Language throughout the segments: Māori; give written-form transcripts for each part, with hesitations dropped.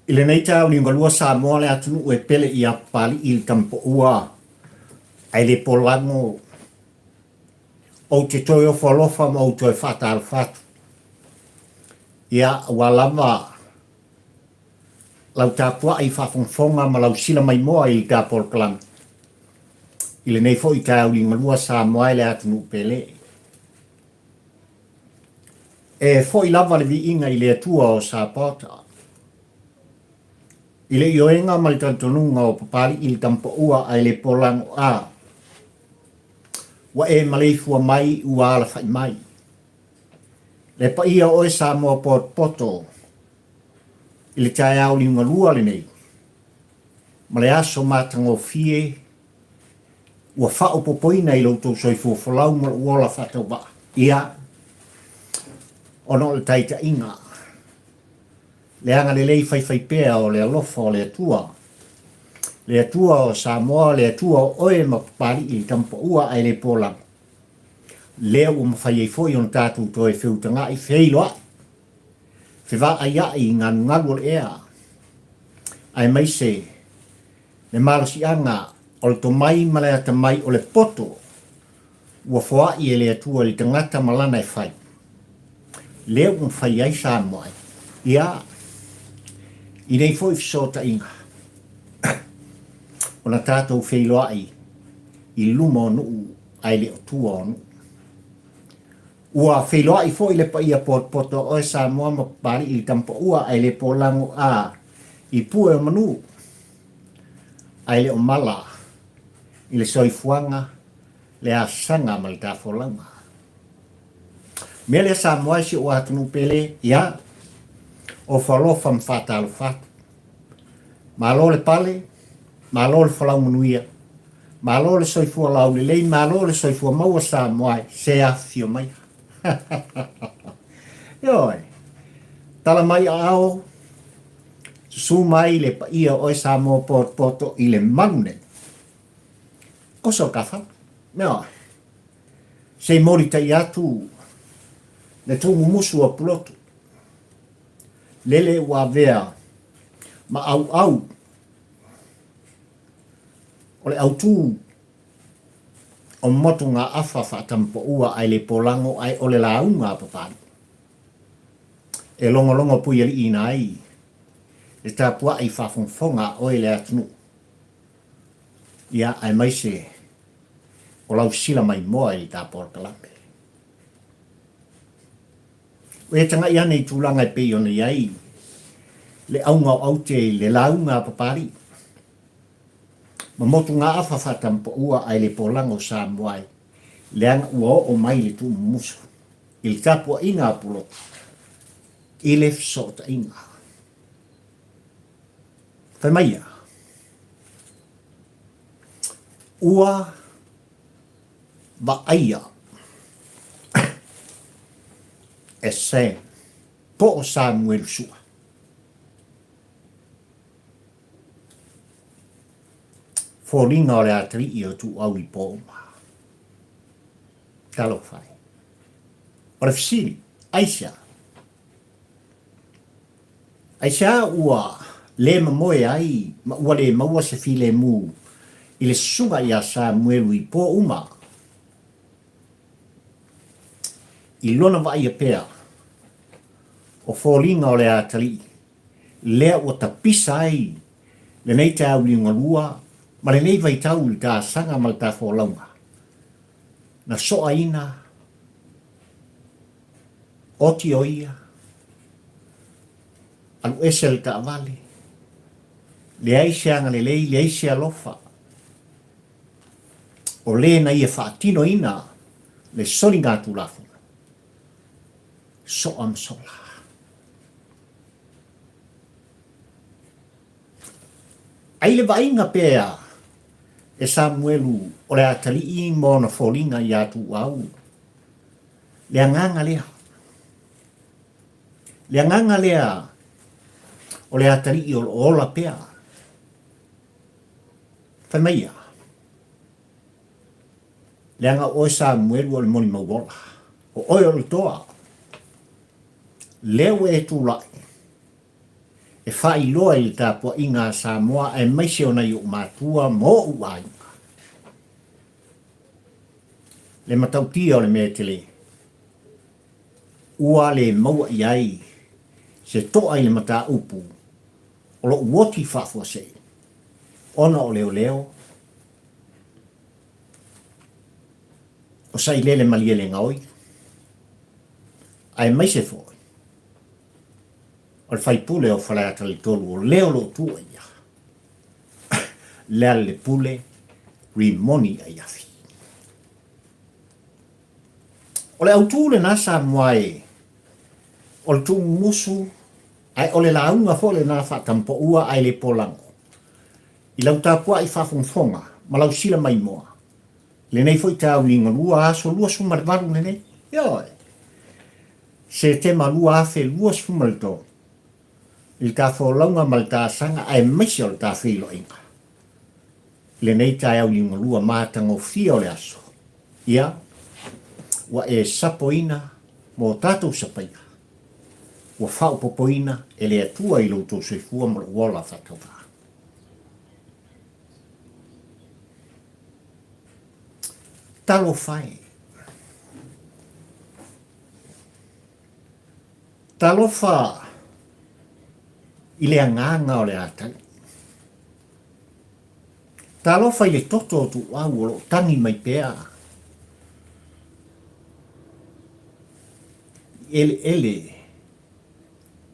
Ile nei tau ni ngalua sa moa le atunu e pele i a pali il tampo ua. Ai le polango o te toi o whalofa ma o toi whata al whatu. Ia walama lau tāpua ai whawhongwhonga ma lau sila mai moa i tā polkalam. Ile nei fo i tau ni ngalua sa moa le atunu pele. E fo i lava le vi inga i le atua o sa pota. Ile ioenga ma le tantonunga o papali il tampo ua ai le polango a. Wa e maleifua mai ua ala fai mai. Le pa ia oe sa moa pot poto. Ile tae au li ngalua le nei. Ma le aso matango fie. Ua whao popoina i lautou soifu whalau ma uola whatau wa. Ia. Ono le taita inga. Le anga le lei fai pea o le alofa o le atua. Le atua o Samoa, le atua o oe mapapari i tampo ua ai le pola. Leo o mawhai ei foi on tātou toi whiutanga i wheilo ai. Whiwa ai ai nganu ngalu le ea. Ai mai se, le marasi anga o le tomai malea mai o le poto. Ua whoa i e le atua li tangata malana e whai. Leo o mawhai ai Samoa ai. Ia. I nei foi fisota inga. O na tātou wheilo ai. I luma o nuu ai le o tua o nuu. Ua wheilo ai foi le pa ia poto o e Samoa ma pari i tampo ua ai le polango a. I pue o manu. Ai le o mala. I le soifuanga. Le a sanga ma le tāwholanga. Mea le Samoa si o atunu pele. Ia. O whalofa mwhata alu whatu. Malo le pale, malo le whalau manuia, malo le soifua lau le lei, malo le soifua maua sa moai, se a fio mai. Ioi, tala mai ao, su mai le pa ia oi sa moa poto i le manune. Koso kafa, mea, se mori tai atu, le tungu musu a pulotu. Lele ua vea, ma au, o le au tū, o motu ngā awha whatampo ua ai le polango ai o le launga papari. E longo pui ali ina ai, e tā pua ai whawhongwhonga o le atunu. Ia ai mai se, o lau sila mai moa i tā porkalame. O e tanga ia nei tūlanga i pei ona iai, le aunga o aute le launga papari. Ma motu ngā awha whatampo ua ai le polango sa moai, le anga ua o mai le tu musu. I le tapua inga apulo, i le fisota inga. Whai maia. Ua Vaaia. E se, po o Samuel sua. Fōringa o le atari i o Tuau i pōma. Talo whai. O le fisiri, Aisea. Aisea ua le mamoe ai, ma ua le maua se file mu, i le sunga i a Samuelu i pōuma. I lona vai a pea, o fōringa o le atari, lea o ta pisa ai, le nei te au liunga lua, ma le nei vai tau i tā sanga ma le tā wholaunga. Na soa ina, oti o ia, alu esel ka avale, le aise anga le lei, le aise alofa, o le na ia whaatino ina, le soli ngā tūlafu. So am sola. Ai le vainga pea e Samuelu o le atali i mona fōringa i atu au. Le anganga lea. Le anganga lea o le atali i o ola pea. Whai maia. Le anga o Samuelu o le moni mauola. O oi o le toa. Leo e tūlai. e whai loa i tāpua i ngā Samoa e maise o nei o mātua mō uai. Le matautia o le mea te le. Ua le maua i ai se toa i le mata upu o lo uoti whafua se. Ona o Leoleo. O Sailele maliele ngaoi. Ai maise foi. O le whaipule o whaleata le tolu o leo lo tua ia. Lea le pule rimoni ai afi. O le autu le nasa moae o le tu musu ai o le launga fo le nā whatampo ua ai le polango. I lau tāpua i whafonfonga ma lau sila mai moa. Le nei foi tau linga lua aso lua sumarvaru ne nei. Ioi. Se te ma lua afe lua sumarito. Il ka fo launga mal tā sanga ai maisi o le tā whilo inga. Le nei tai au linga lua mātango fia o le aso. Ia, wa e sapoina mo tātou sapaina. Wa whao popoina e le atua i loutou soifua mo le wala whakawha. Talo whae. Talo wha i le anganga o le atai. Talo wha i le toto o tu au o lo tangi mai pēa. Ele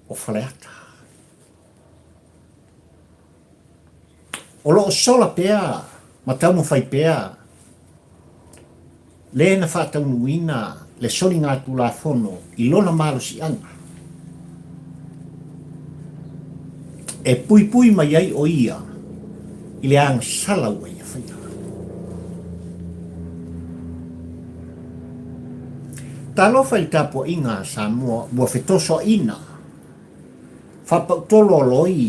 o whaleata. O lo sola pēa, ma tau mo whai pēa. Le na whātau nuina, le soli ngā tūla whono, i lona mālo si anga. E pui pui mai ai o ia, i le ang salau ai a whaia. Talofa i tāpua i ngā Samoa, bua whetoso ina. Whapautolo loi.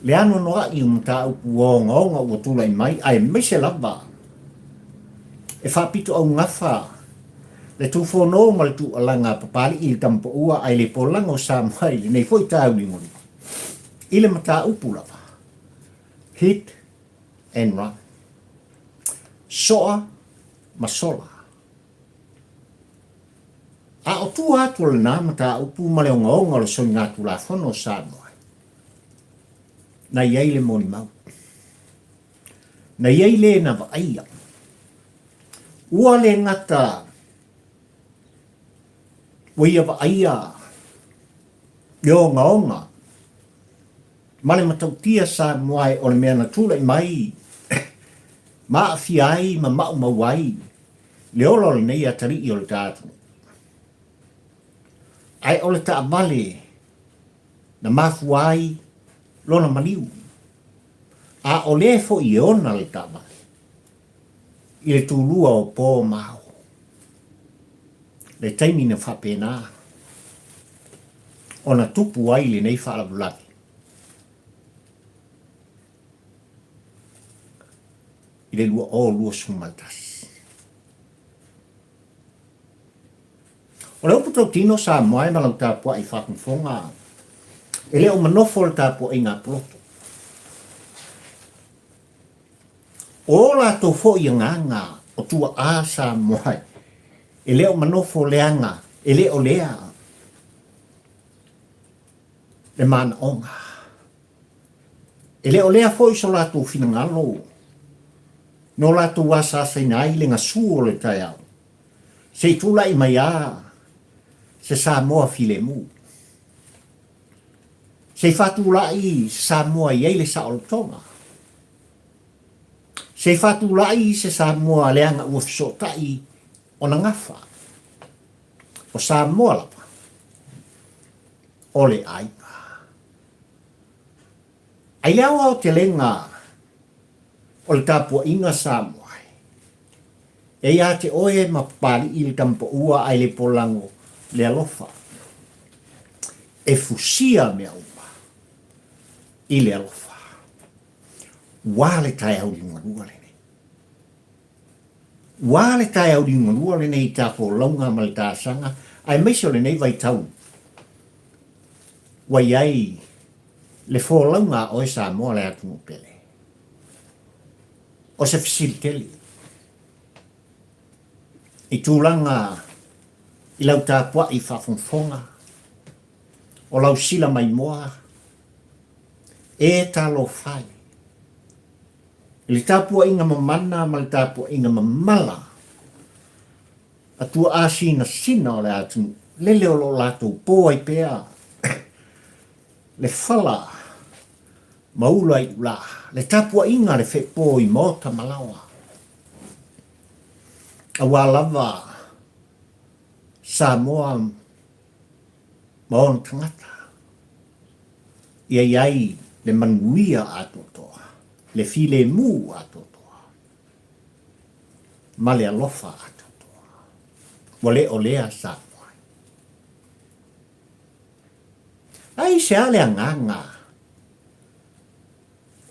Le ano noa i umta upu o ngaonga ua tula i mai, ai meise lava. E whapito au ngawha. Le tu whono ma le tu alanga papali i le tampo ua ai le polango Samoa i nei foi tāu ni ngoni. I le mata upu lava. Hit and run. Soa masola. A o tu atu le nā mata upu ma le onga le soni ngātu la whono Samoa. Na iei le moni mau. Na iei le na vaia. Ua le ngata. Waia vaia. Le onga. Ma le matautia Samoa o le mea na tula i mai. Ma a fiai ma mau mawai. Le olo le nei atari i o le tātu. Ai ole ta vale na mafuai lona maliu. A ole fo i ona le ta vale. I le tūlua o pō mau. Le taimi na whapena. Ona tupu ai le nei whaalabulaki. I le lua o lua sumaltasi. O leo puto tino Samoa e malau tāpua i whakumfonga. E leo manofo le tāpua i ngā ploto. O la tō fo i nganga o tua a Samoa. E leo manofo leanga. E leo lea. Le mana onga. E leo lea fo i so la tō finangalo. No la tō wasa sainai le ngā suo le tai au. Se tula i mai a. Se Samoa filemu. Se fatulai Samoa iei le saolotonga. Se fatulai se Samoa leanga uafisotai o na ngafa. O Samoa lapa. O le aipa. Ai leawa o te lenga o le tapua inga Samoa. E ia te oe mapari i le tampo ua ai le polango le alofa. E fusia mea uma. I le alofa. Wale tai au di ngarua le nei. Wale tai au di ngarua le nei ta po launga ma le tāsanga. Ai meisio le nei vai tau. Wai ai le fōlaunga o e Samoa le atu pele. O se fisiliteli. I tūlanga i lau tāpua i whafonfonga. O lau sila mai moa. E talo whai. I le tāpua inga mamana ma le tāpua inga mamala. Atua asina sina o le atu. Leleo lo lato pō ai pēa. Le whala. Maula i ula. Le tāpua inga le whe pō i mota malawa. A wālawa. Samoa. Maon tangata. Ia iai le manuia atotoa. Le file mu atotoa. Ma le alofa atotoa. Wale o lea Samoa. Aisea le anganga.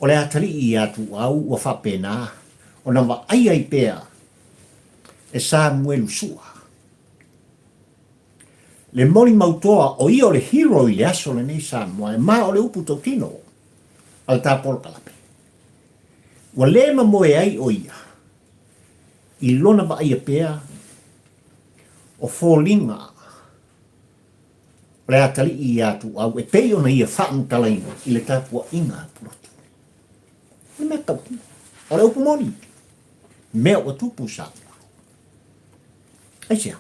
O le atari i atu au ua whapena. O na wa ai ai pea. E Samuelu sua. Le moni mautoa o i o le hero i le aso le nei Samoa. E maa o le upu tautino. Al tāpolo palape. Wa le ma moe ai o ia. I lona wa ai a pea. O fōlinga. Le atali i atu au e pei ona ia whaamtalaina i le tāpua inga puloti. Le mea tau. O le upu moni. Mea o tupu Samoa. Aisea.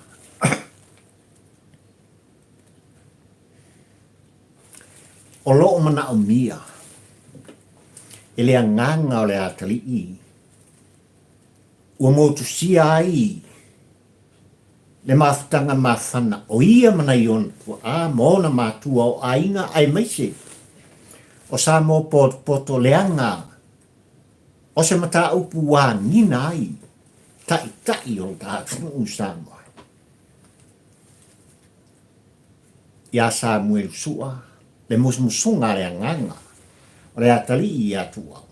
O loo mana o mia. E le anganga o le atali i. Ua motu sia ai. Le mafutanga mafana o ia mana i on a mona matua o ainga ai maise. O sa mo poto leanga. O se mata upu wā nina ai. Tai o tātunu Samoa. Ia Samuelu sua. Le musmusunga le anganga. O le atali i atua.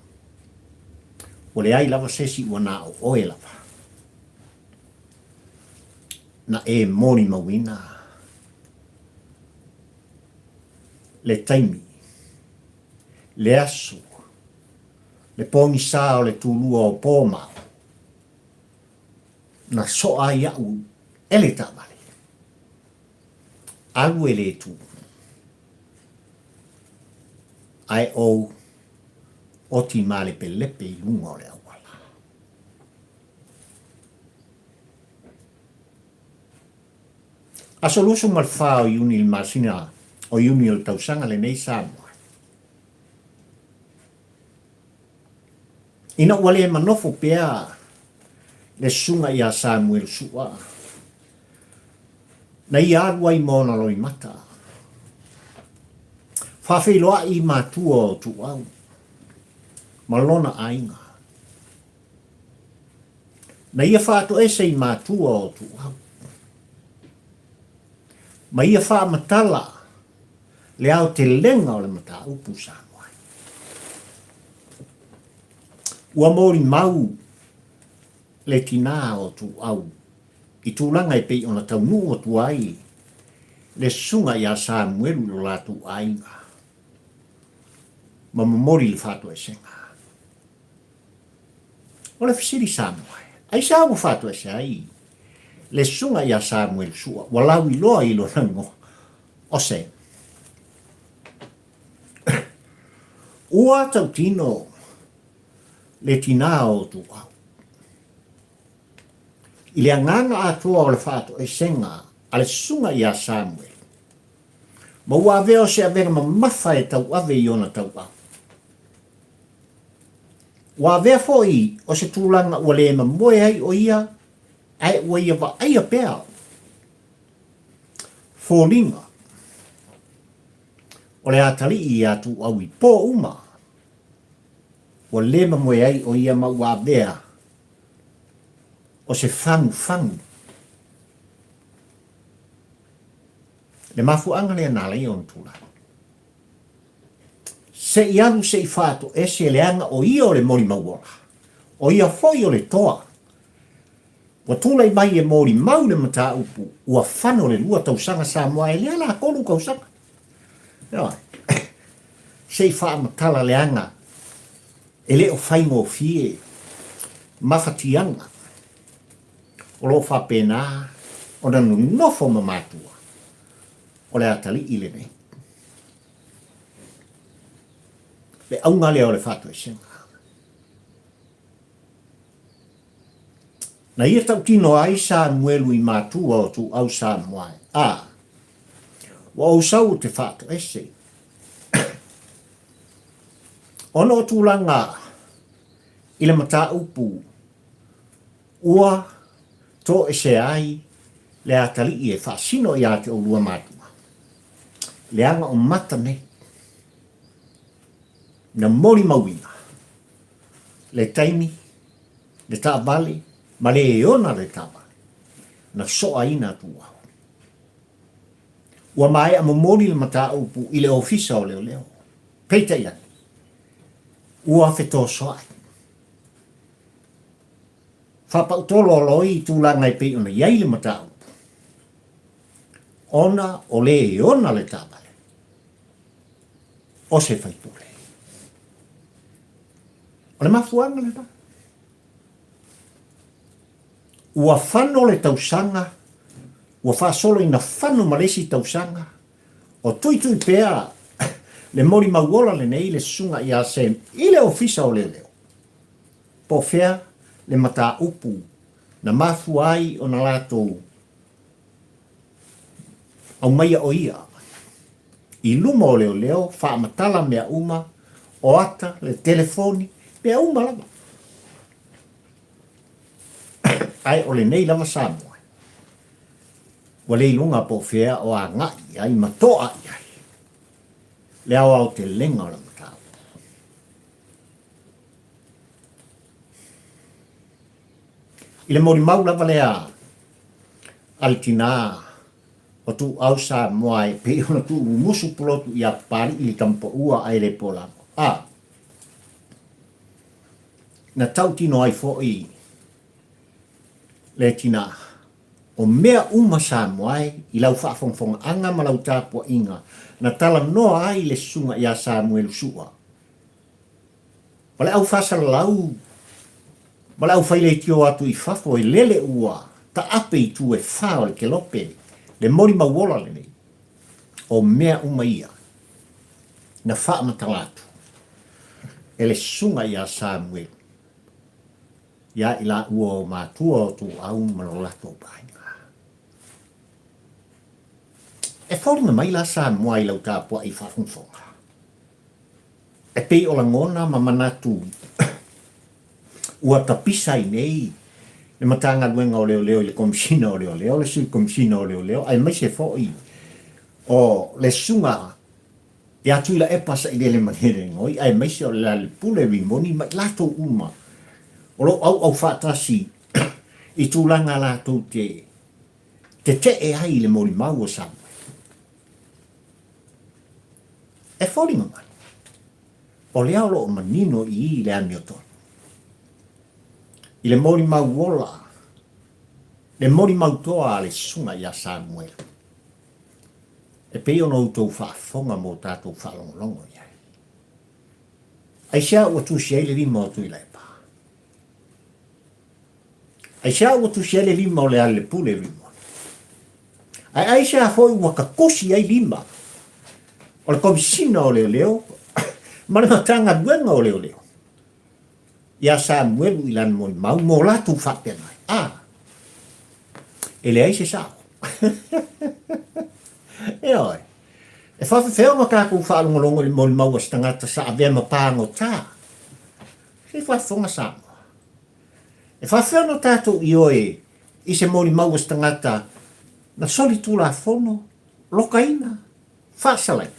O le ai lava sesi wana o oe lava. Na e moni mawina. Le taimi. Le asu. Le pongi sao le tulua o pōma. Na soa iau ele tamale. Alu ele tu. Ai o ti male pe lepe i lunga o le awala. Asolusu malfa o iuni il masina o iuni o tausanga le nei Samoa. Ina wale manofo pea le sunga ia Samuelu sua. Na ia arua i mona loi mata. Whawhiloa i mātua o Tuau. Malona ainga. Na ia whātu ese i mātua o Tuau. Ma ia wha matala le au te lenga o le mata upu Samoa. Ua mori mau le tina o Tuau. I tūlanga i pei ona taunu o Tuai. Le sunga ia Samuelu lo latu ainga. Ma mamori le whātu e senga. O le fisiri Samoa. Ai sa au whātu e se ai. Le sunga ia Samuelu sua. Walau i loa i lo rango. O se. Ua tau tino le tina o Tuau. I le anganga atua o le whātu e senga. A le sunga ia Samuelu. Ma ua aveo se avera ma mawha e tau ave i ona tau au. Wa vea foi o se tūlanga ua le ma moe ai o ia, ai ua ia wa aia pēa. Fōlinga. O le atali i atu au i pō uma. O le ma moe ai o ia ma ua vea. O se fangu. Le mafu anga le anale on tūlanga. Se ianu se i whātu e se leanga o ia o le mori mauora. O ia foi o le toa. Wa tūlai mai e mori mau le mata upu. Ua whano le lua tausanga Samoa e lea la kolu kausanga. sei whaamatala leanga, e leo whaingo fie, mawhatianga, o lo whapena, o na nofo mamatua, o le atali ile nei. Le aunga leo le whatu e senga. Na ia tau tino ai sa muelu i mātua o tu au sa moai. Wa au sau te whatu ese. Ono o tūlanga i le mata upu ua tō ese ai le atali i e whaasino i ate o lua mātua. Le anga o mata ne. Na mori mawina. Le taimi, le taabali, ma le eona le taabali. Na soa ina Tuau. Ua mai a momori le mata upu i le ofisa o Leoleo. Peita ia. Ua whetō soai. Whapautolo loi tūlanga i pei ona iai le mata upu. Ona o le eona le taabali. O se whaitore. O le mafuanga le pa. Ua whano le tausanga, ua whaasolo ina whano malesi tausanga, o tui pea le mori mauola le nei le sunga i Aisea, i le ofisa o Leoleo. Po fea le mata upu, na mafu ai o na lato au maia o ia. I luma o Leoleo, whaamatala mea uma, o ata le telefoni, mea uma lava. Ai o le nei lava Samoa. Wa le ilunga po fea o a ngai ai matoa i ai. Le au te lenga o la matau. I le mori mau lava lea altina o tu au Samoa e pe ona tu musu polotu i a pari i tampo ua ai le polamo. Na tau tino ai fo i le tina o mea uma Samoai i lau whaafongfonga anga ma lau tāpua inga na tala noa ai le sunga i a Samuel sua. Wale au whasara lau, wale au whaile tio atu i whafo i lele ua ta ape i tu e whao le ke lope le mori mauola le nei o mea uma ia na wha matalatu e le sunga i a Samuel. Ia ila ua o mātua o tu au manolato painga. E whaunga mai la Samoa i lau tāpua i whafungfonga. E pei o la ngona ma manatu ua tapisa i nei le matanga luenga o Leoleo i le komisina o Leoleo, le sui komisina o Leoleo, ai mai se fōi o le sunga e atu ila e pasa i le manere ngoi, ai mai se o le pule rimoni ma lato uma. Olo au whaatasi i tūlanga lātou te e ai le mori mau o Samoa. E whoringa mai. O le aolo o manino i le amiotoni. I le mori mau wola. Le mori mau toa le sunga i a Samuel. E pei ono utou whaafonga mō tātou whaalongolongo i ai. Aisea ua tūsi ai le lima o tui leipa. Aisea ua tusi ele lima o le ale pule lima. Aisea foi ua kakosi ai lima. O le komisina o Leoleo, ma le matanga duenga o Leoleo. Ia Samuel i lan moi mau mo latu whapena. Ele ai se sao. E oi. E whawhawheo ma kākou whaalongolongo le moi mau as tangata sa avea ma pāngo tā. Se whawhonga Samoa. E whawheo no tātou i oe i se mori mau as tangata na soli tūla whono, lokaina, whaasalaina.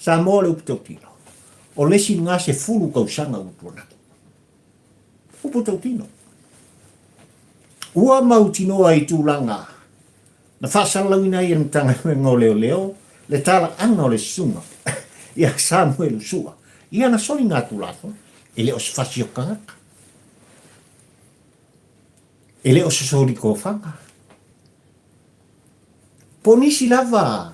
Samoa le uputautino. O lesi ngā se fulu kausanga utuana. Uputautino. Ua mautinoa i tūlanga. Na whaasalawina i tanga ngō Leoleo, le tala anga o le sunga. Ia Samuel sua. Ia na soli ngā tūlafo, ele o se whasio kangaka. Ele o se soli ko whanga. Po nisi lava,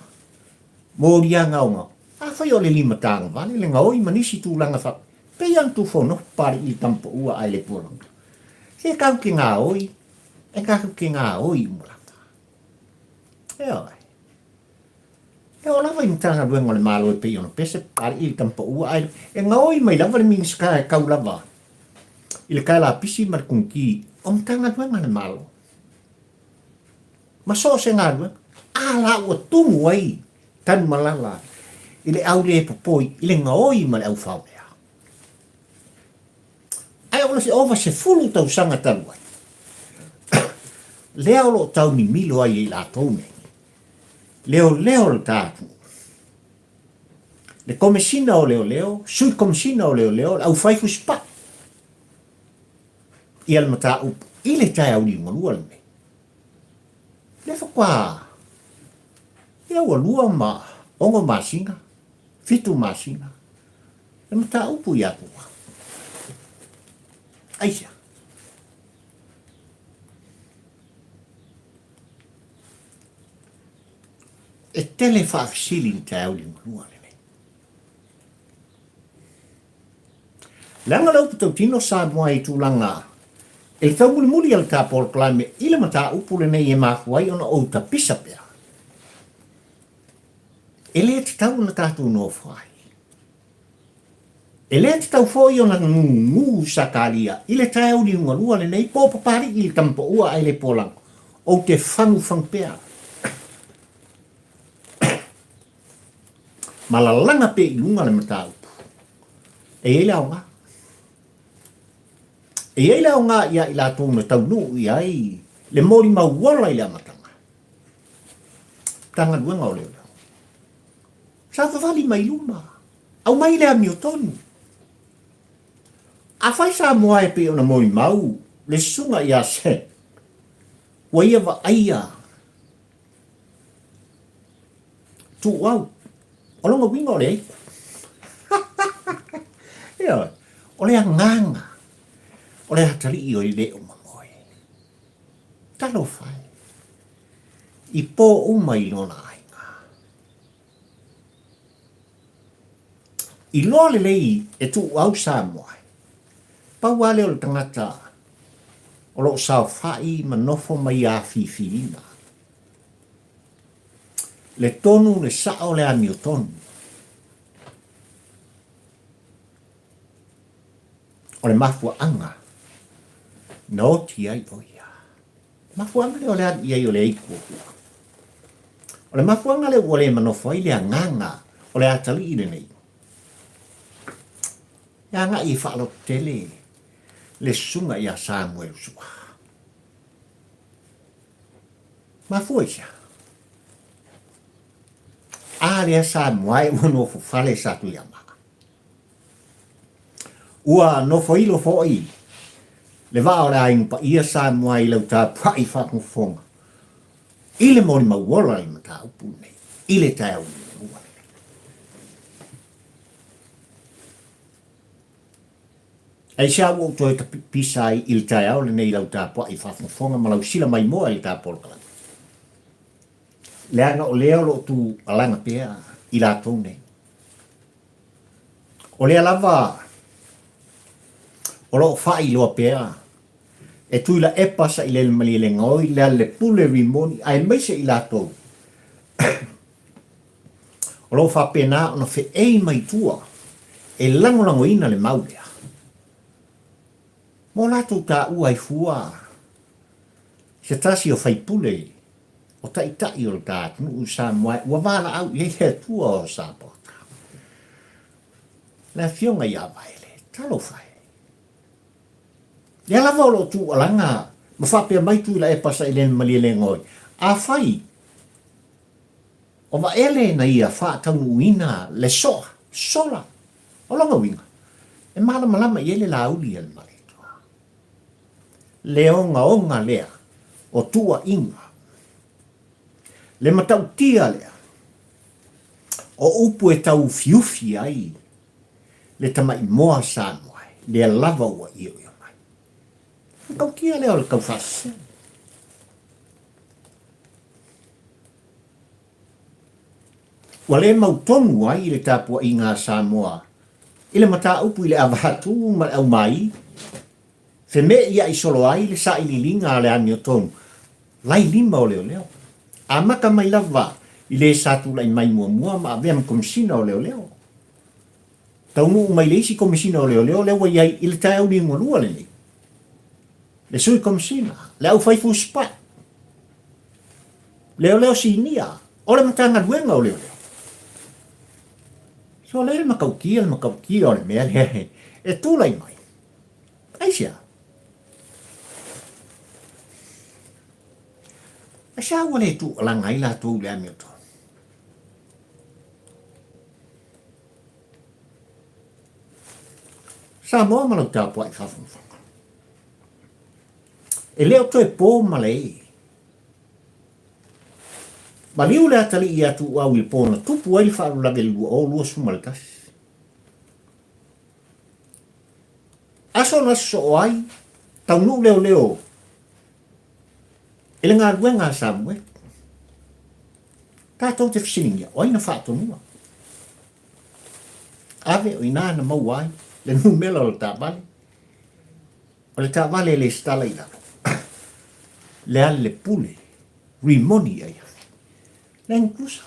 mō rianga o ngā. whai o le lima tānga vale, le ngaoi manisi tūlanga wha. Pei antu whono pari i tampo ua ai le pōranga. Se kau ki ngā oi, e kau ki ngā oi umuranga. E oi. E o lawa i mtanga ruenga le malo e pei ono pese pari i tampo ua ai. E ngaoi mai lava le minska e kau lava. I le kai la pisi mar kungki, o mtanga ruenga le malo. Ma so se ngā ruenga, a la ua tumu ai, tanu malala. I le au le popoi, i le ngaoi ma le au whau lea. Ai ola se ova se fulu tau sanga talu ai. Lea olo tau ni milo ai i la tone. Leoleo le tātu. Le komesina o Leoleo, sui komesina o Leoleo, au whaifu spa. I al mata upu, i le tai au li malua le me. Le whakwa, i au alua ma, ongo masinga, fitu masinga. Le mata upu i atua. Aisea. E tele whaafisili ni tai au li malua le me. Langa lau pitau tino sa mua i tūlanga. E tau muli muli al tā pol klame, ila mata upu le nei e mafuai ona o ta pisa pia. E le te tau na tātou no whai. E le te tau fōi ona ngu sakalia, ile tai au li ungalua le nei, pō papari i tampo ua ai le polang, o te whangu whangpea. Malalanga pe i lunga le mata upu. E ele au ngā. E ele au ngā ia i la tōna tau nuu i ai, le mori mau wala i le amatanga. Tanga duenga o leo. Sa whawali mai luma. Au mai le ami o tonu. A whai sa mua e pe o na mori mau, le sunga i a se. Wa ia wa aia. Tuau. O longa winga o le eiko. Ia, o le a nganga. O le hatari i o i leo mamoe. Talo whai. I pō uma i lona ainga. I loa le lei e tu au sa moai. Pau wale o le tangata. O lo sao whai ma nofo mai a fifirina. Le tonu le sao le ami o tonu. O le mafua anga. No ti ai oia. Mafuanga le o le ani ai o le eiku. O le mafuanga le o le manofo ai le anganga o le atali i le nei. Ia nga i whaalo tele le sunga i a Samuel sua. Mafua isa. A le a Samuel uno fu fale satu i ama. Ua nofo ilo fo i. Le va ora ai pa ia sa moi le ta pai fa con fonga. Ile mori ma wola i mata upu nei. Ile ta u. Ai sa wo to ta pisai il ta au le nei le ta pai fa con fonga ma la usila mai mo il ta por kala. Le ana o leo lo tu alanga pea i la tone. O le lava o lo fai lo pea e tu la e pasa i le mali le ngoi le pule rimoni ai mai se i la to o lo fa pena no fe e mai tua e lango ina le maulea mo la tu ta u ai fua se tasi o fai pule o ta ita i o ta nu sa mai wa vala au i he tua o sa porta la fionga ia vaile talo fai. Ia lava o lo tu alanga, ma whapea mai tu la e pasa i len mali le ngoi. A whai, o wa ele na ia whātangu ina le soa, sola, o longa winga. E mala malama i ele la uli el mali tua. Le onga lea, o tua inga. Le matau tia lea, o upu e tau fiufi ai, le tamai moa sa moai, le lava ua i o. Kau kia leo le kau fase. Wale mau tonu ai le tapua i ngā Samoa. Ile mata upu ile avatu ma au mai. Fe me ia i solo ai le sa ili linga le ani o tonu. Lai lima o Leoleo. A maka mai lava i le satu lai mai mua ma avea komisina o Leoleo. Taunu mai leisi komisina o Leoleo lewa iai ile tae au ni ngolua le nei. Le sui komisina. Le au faifu spat. Leoleo si nia. Ole matanga duenga o Leoleo. So le makaukia o le mea le. E tūlai mai. Aisea. Aisea wale tu alanga ila tu le amioto. Sa moa malau tāpua i whawhunga. E leo to e pō malei. Ma liu le atali i atu au i pōna tupu ai whaaru lage lua o lua sumalikas. Aso na so ai, tau nu Leoleo. Ele ngā rue ngā Samuel. Tātou te whasiningia, o aina whaatonua. Ave o ina na mau ai, le numela o le tāwale. O le tāwale le stala i laro. Le ale le pule, rimoni ai. Le ngkusa.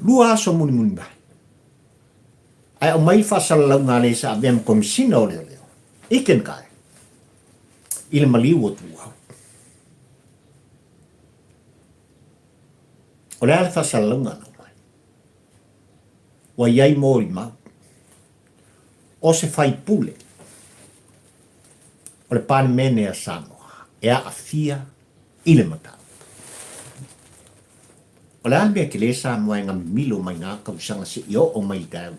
Lua aso muni mai. Ai o mai whasala lau ngā le sa avem komisina o Leoleo. Iken kai. Ile maliu o Tuau. O le ale whasala lau ngā nau mai. Wa iai mōri mau. O se whai pule. O le pane mene a Samoa. E a fia ile matau. O le almea ke le Samoa e ngā milo mai ngā kausanga se i o mai tau.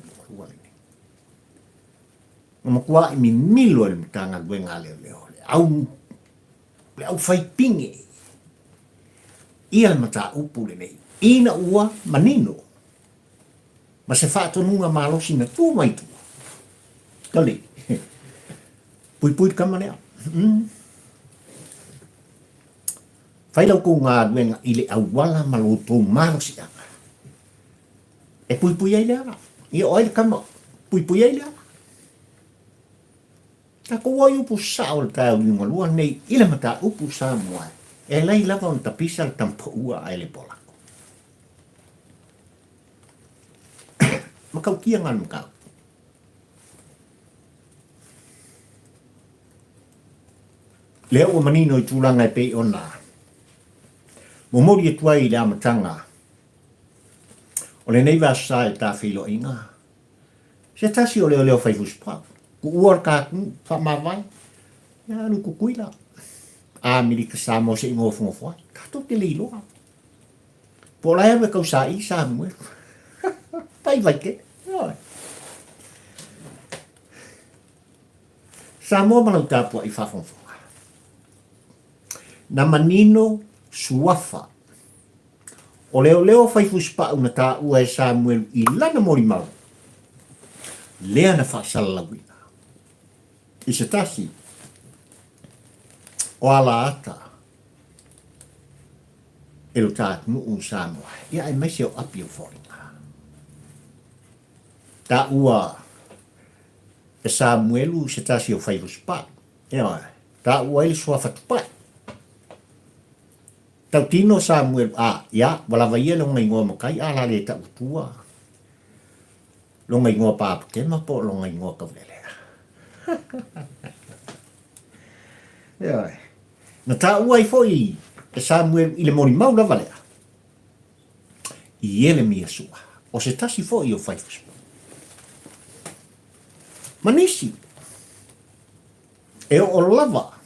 Ngā kua i mi milo e mtanga lue ngā Leoleo. Le au whai pinge. Ia le mata upu le nei. Ina ua manino. Ma se whaatonunga malosi na tū mai tū. Kali. Pui kamanea. Whailau ko ngā ruenga i le au wala maloto malosi anga. E pui ai le ara. Ia oile kama. Pui ai le ara. Ta ko wai upu sa o le tau ni malua nei ile mata upu sa moa. E lai lava on tapisa le tampo ua ai le polako. Makau kia ngan makau. Leo o manino i tūlanga e pei ona. Momori e tuai i le amatanga. O le neiva sa e ta whilo inga. Se tasi o Leoleo whaihuspa. Ku uar ka whamawai. Ia alu kukuila. A mirika sa mo se ingo fungo Kato te liloa. Po lai ave kau sa i sa mue. Pai vai ke. Sa mo malau tāpua i whawhonfonga. Na manino suafa. O Leoleo whaihuspa una tā ua e Samuel i lana mori mau. Lea na whaasalawina. I se tasi. O ala ata. E lo tātu nuu Samoa. Ia e maise o api o whoringa. Tā ua e Samuelu se tasi o whaihuspa. Ia tā ua ili suafa tupai. Tau tino Samuel ia wala vai lo ngai ngoa makai ala le ta utua. Lo ngai ngoa pa ke ma po lo ngai ngoa ka vele. Ya. Na ta uai foi e Samuel ile moni mau la vale. I ele mi sua. O se tasi foi o faifus. Manisi. E o lava.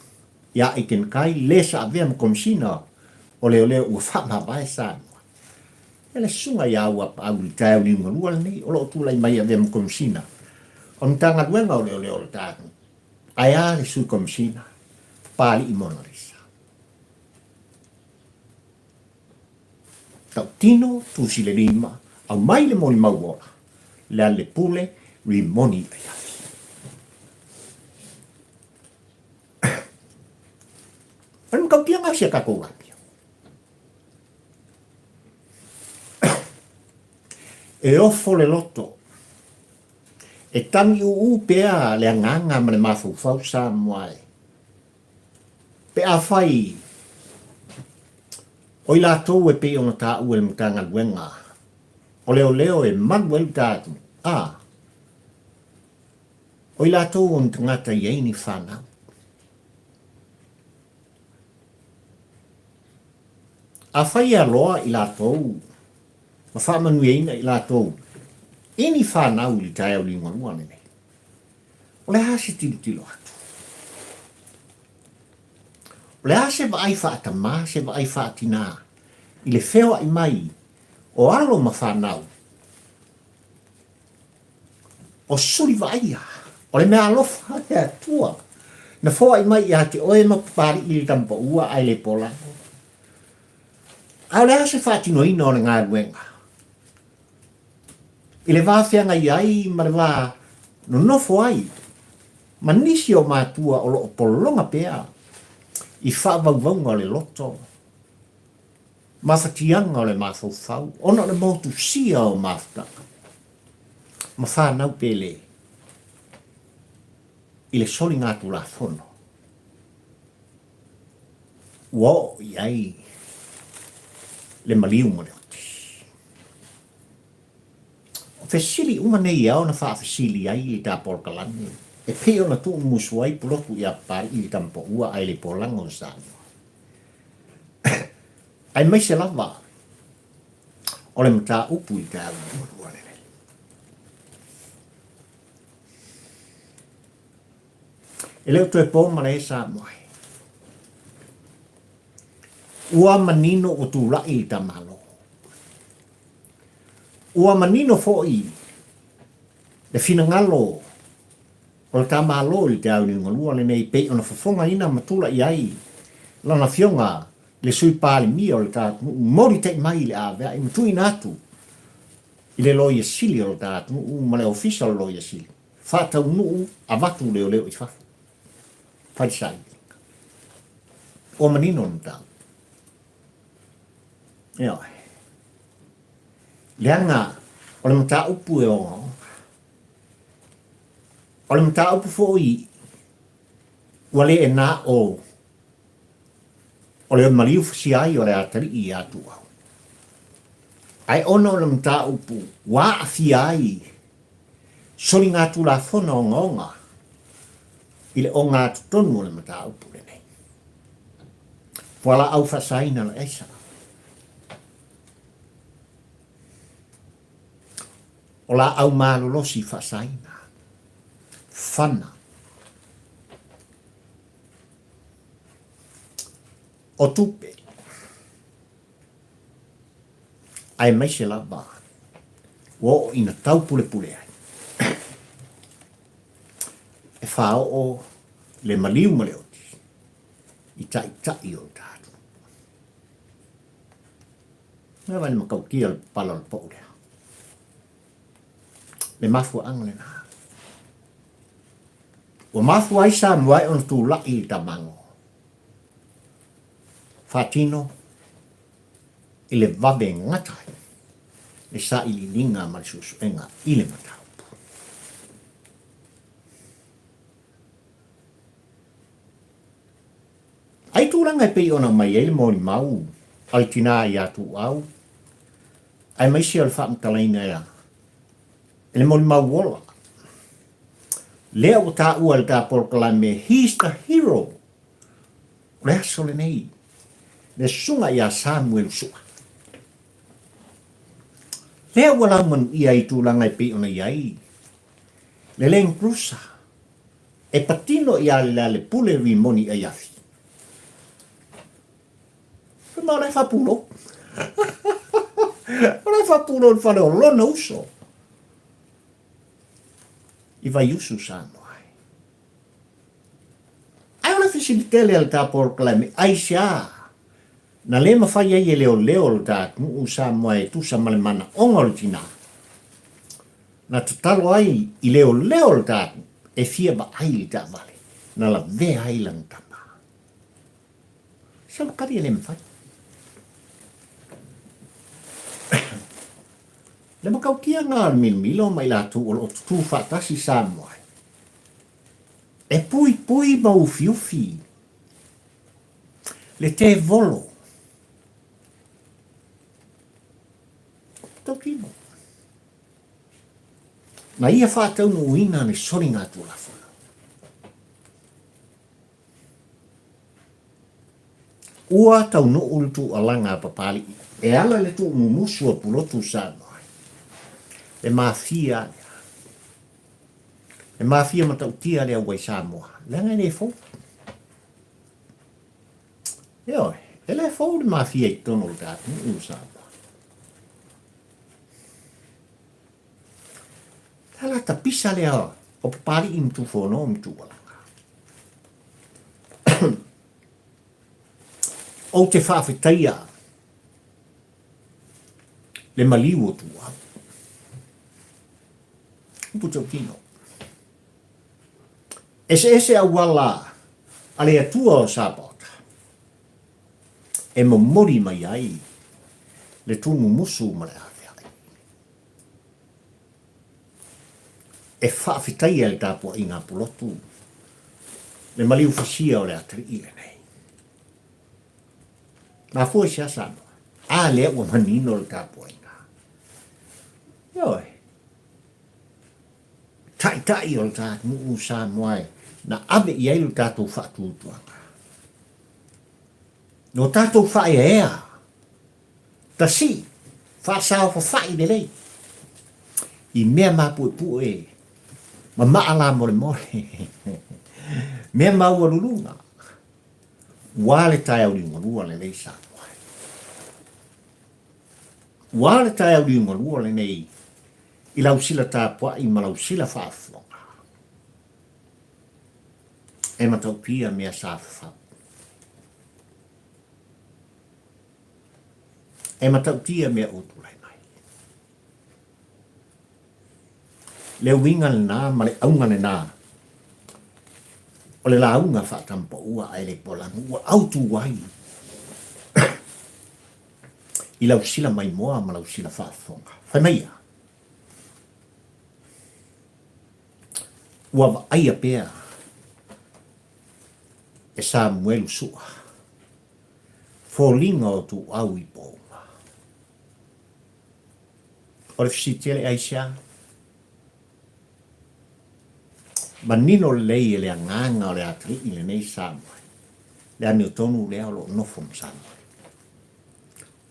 Ya iken kai lesa avem komsina. O Leoleo ua whamawai Samoa. Ele sunga ia ua au tau li ngalua nei, o loo tūlai mai a vem komsina. O ntanga duenga o Leoleo le tātu. Ai a le sui komsina, pāli i monarisa. Tau tino tūsi le rima, au mai le moni mauora, le ale pule rimoni ai ai. Anum kau tia ngasi a kakou rapi. e ofo le loto. E tami u pea le anganga ma le mafufau sa moai. Pe a whai, o i lātou e pe o na tā ue le mutanga luenga. O Leoleo e manuel tātu. O i lātou o mtangata i eini whānau. A whai a loa i lātou. Ma whamanu eina i lātou. Eni whānau li tai au li ngonua nene. O le hase tilo atu. O le hase wa ai whaatama, se wa ai whaatina. I le wheo ai mai. O alo ma whanau. O suri wa aia. O le mea alofa hea tua. Na whoa ai mai i hati oe ma pari i le tampa ua ai le pola. Au le hase whaatino ina o le ngā ruenga. I le wāwhianga i ai ma le wā no nofo ai. Ma nisi o mātua o loo polonga pea. I whaavauvaunga o le loto. Ma whatianga o le māwhauwhau. Ona le motu sia o māwhtaka. Ma whanau pele. I le soli ngātu la whono. Ua i ai. Le maliu mo le oti. O fesili uma nei au na wha fesili ai i tā porkalani. E peo na tu musuai puloku i a pari i tampo ua ai le polango sāno. Ai mai se lava. O le mata upu i tā ua nene. E leo tu e pō mara e sā moai. Ua manino o tu lai i tamalo. Ua manino fo'i. Le fina ngalo. O le tamalo i te au ni ngalua le nei pei ona fafonga ina matula i ai. Lana fionga le sui pāli mia o le tātu. Mori te mai le awea i mtui natu. I le loia sili o le tātu. Ma le official loia sili. Whātau nuu avatu Leoleo i whafu. Whaisai. O manino na tātu. Ia. Leanga, o le mata upu e onga. O le mata upu fōi, wale e nā o le mariu fasiai o le atari i atu au. Ai ona o le mata upu, wā a fiai, soli ngātu la whona o ngonga, i le o ngātu tonu o le mata upu le nei. Wala au fasaina la esa. O la au malolosi fasaina. Fana. O tupe. Ai mai se la ba. O ina tau pule pule ai. E whao o le maliu maleoti. I tai o tātu. Nga wani makau kia le pala le po lea. Le mafu anglena. O mafu ai sa mwai on tu lai i tamango. Fatino, i le vabe ngatai, e sa i li linga marisusu enga i le mataupu. Ai tūranga e pei ona mai ele mōni mau, ai tina i a Tuau, ai mai si al whaamtalaina ea, ele mōni mau wola. Lea o tā ua le tā porkalame, he's the hero. Lea sole nei. Le sunga ia Samuel sua. Lea ua lauman ia i tūlanga i pe ona iai. Le leng krusa. E patino ia le pule rimoni a iafi. Ma le whapulo. Le whapulo whare o lona uso. I vai usu sāno ai. Ai ona fisilitele al tā porkalame, Aisea. Na le mawhai ai e Leoleo le tā nuu Samoa e tusa male mana onga le tina. Na tatalo ai i Leoleo le tā e fia ba ai le tā vale. Na la ve ai lang tama. Sa kari e le mawhai. Le makau kia ngā milo mai la tu o tu whatasi Samoa. E pui mau fiufi. Le te volo. Tau kino. Na ia whātau no uina ne sori ngā tu la whana. Ua tau no ulu alanga papali. E ala le tu mumusua pulotu Samoa. E mafia. E mafia matautia le awai Samoa. Lenga ne fo. Eo, e le fo le mafia I tono le tātu u Samoa. Tala ta pisa le o papali imtu fono imtu alanga. O te whawhetaia. Le maliu o Tuau. Puto kino. Ese awala ale atua o Sabota. E momori mai ai le tumu musu mare awhai. E whawhitaia le tāpua I ngā pulotu. Le maliu whasia o le atari I le nei. Nā fua sia Samoa. A lea ua manino le tāpua I ngā. Ioi. Tai o le tātu mu Samoa na ave I ailu tātou whaatutuanga. No tātou whae ea. Ta si, whaasao whawhai de lei. I mea mapu e. Ma maala more. Mea maua lulunga. Wale tai au ringalua le lei Samoa. Wale tai au ringalua le nei. I lau sila tāpua I malau sila whaaflonga. E matau pia mea sāwhau. E matau pia mea utulai mai. Le winga le nā, ma le aunga le nā. O le launga whaatampa ua ai le polangu, ua autu wai. I lau sila mai moa, ma lau sila whaaflonga. Whai maia. Ua aia pea e Samuelu sua. Fōlinga o Tuau I pōma. O le fisitele Aisea. Manino lei e le anganga o le atri I le nei Samuel. Le ane o tonu lea o lo nofo Samuel.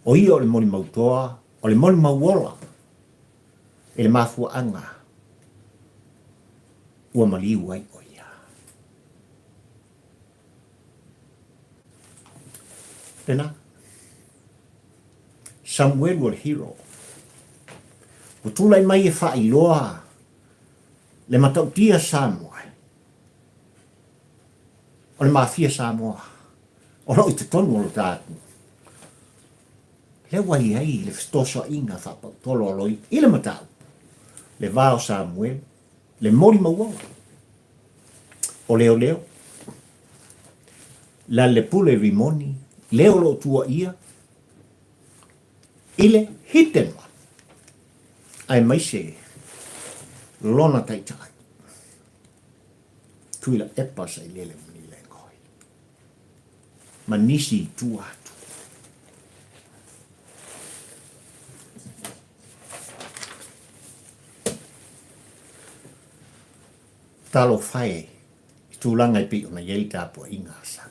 O ia o le moni mautoa, o le moni mauola. E le mafua anga. Ua maliu ai o ia. Tena. Samuel were hero. O tulai mai e whailoa. Le matautia Samoa. O le mafia Samoa. O roi te tonu o le tātu. Le wai ai le fistoso inga whapau tolo aloi. I le matau. Le vao Samuel. Le mori maua. O Leoleo. La le pule rimoni. Leolo tua ia. Ile hitenwa. Ai maise. Lona taitai. Tuila epa Sailele mani lengoi. Manisi tuatu. Talo fai. Tulanga I pi ona yei tāpua inga Samoa.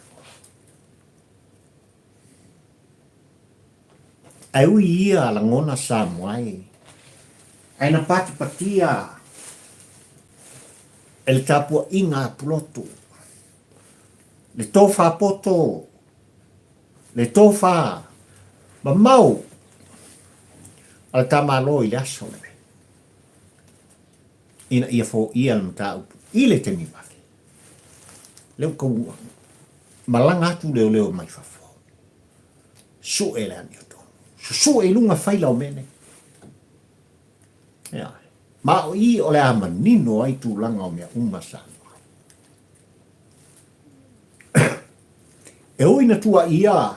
Ai ui ia la ngona Samoa ai. Ai na pati patia. El tāpua inga pulotu. Le tofa poto. Le tofa. Ma mau. Al tamalo I asole. Ina ia fo ia le mata upu. Ile te miwaki. Leo kou malanga atu Leoleo mai fafo. Su e le ani o tonu. Su e lunga whaila o mene. Ia. Ma o I o le ama nino ai tu langa o mea umasano. E oina tua ia.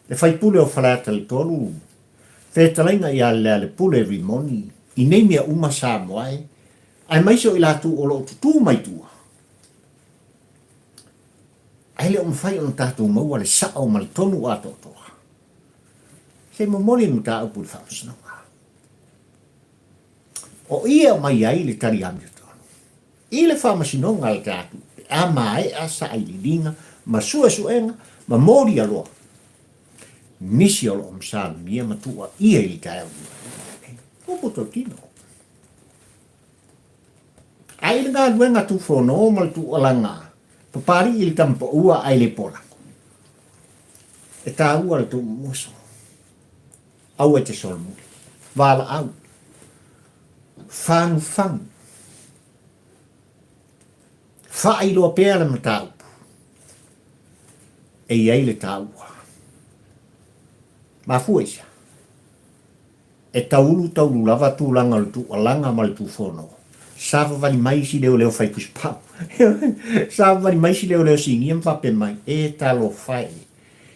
Le whaipule o whalata le tolu. Whetalainga ia le pule rimoni, i nei mea uma sa moai, ai maiso i latu o lo tutu mai tua. Ai le umwhai on tātou maua le sao mal tonu ato toa. Se mo mori mu tā upu le whausnanga. O ia mai ai le tari amio tonu. I le whamasinonga le tātou, a mai a sa ai li linga, ma sua suenga, ma mori aloa. Nisi alo msa mia matua ia ili kai au. Upu to tino. Ai le ngā luenga tu whono mal tu alanga. Papari ili tampa ua ai le pola. E tā ua le tu muso. Au e te solmuri. Wala au. Whanu whanu. Whaai loa pēra ma tā upu. E iei le tā ua. Ma fuesa. E taulu lava tūlanga le tu alanga ma le tu whono. Sava vali mai si Leoleo fai kus pau. Sava vali mai si Leoleo si ngiam whape mai. E talo fai.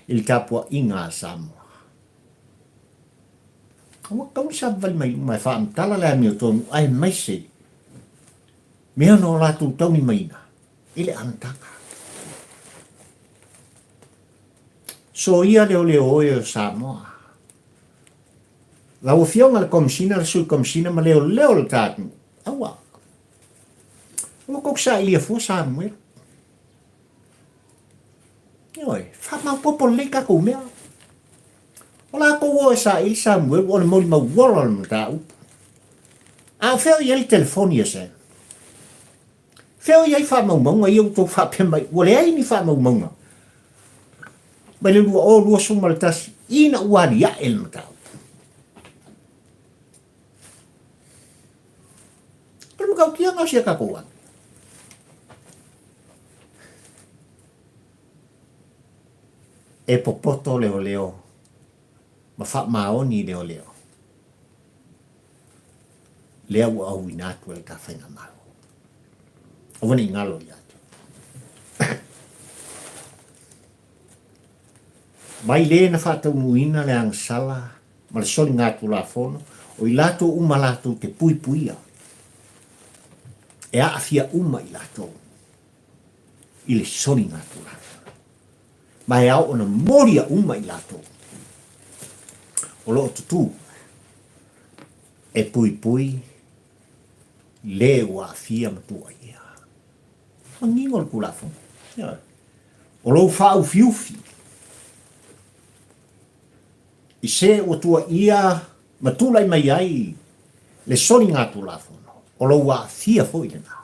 Il kapua inga Samoa. Kau sava vali mai mai whaam tala lea mio tonu. Ai mai se. Mea no latu tauni maina. Ile antaka. So ia Leoleo oe Samoa. Lau fionga le komisina, le sui komisina ma Leoleo le tātu. Awa. Kok sa ilia fo Samuel. Oi, fa ma popo le ka ko mea. Ola ko wo sa il Samuel o le moli ma wala le ta up. A feo ia le telefonia se. Feo ia fa ma mo ia to fa pe mai. O le ai ni fa ma mo. Ba le lu so maltas ina wali ya el ta. Pero ka kia nga sia ka ko. E popoto Leoleo. Ma fa maoni Leoleo. Lea ua au inatu e ka whainga mau. O wani ngalo i atu. Mai le na whatau nuina le ang sala. Ma le soli ngatu la fono. O i lato uma lato te pui puia. E a afia uma i lato. I le soli ngatu la. Mai au ona moria uma i lato. O lo tutu. E pui pui. Le ua fia matua ia. Mangingo le kulafo. O lo fau fiufi. I se o tua ia matulai mai ai. Le solinga tu lafo. O lo ua fia foi le na.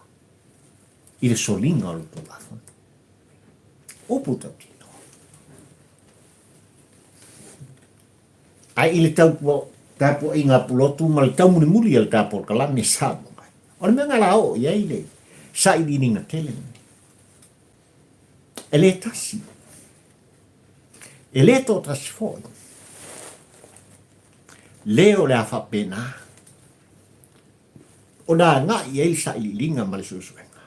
I le solinga o tu lafo. O puta ki. Ai ile tapo inga pulotu mal tau muli al tapo kalame sabo. O me ngala o ia ile sa ili ninga tele. Ele tasi. Ele to trasfo. Leo le afa pena. O na nga ia sa ili linga mal susuenga.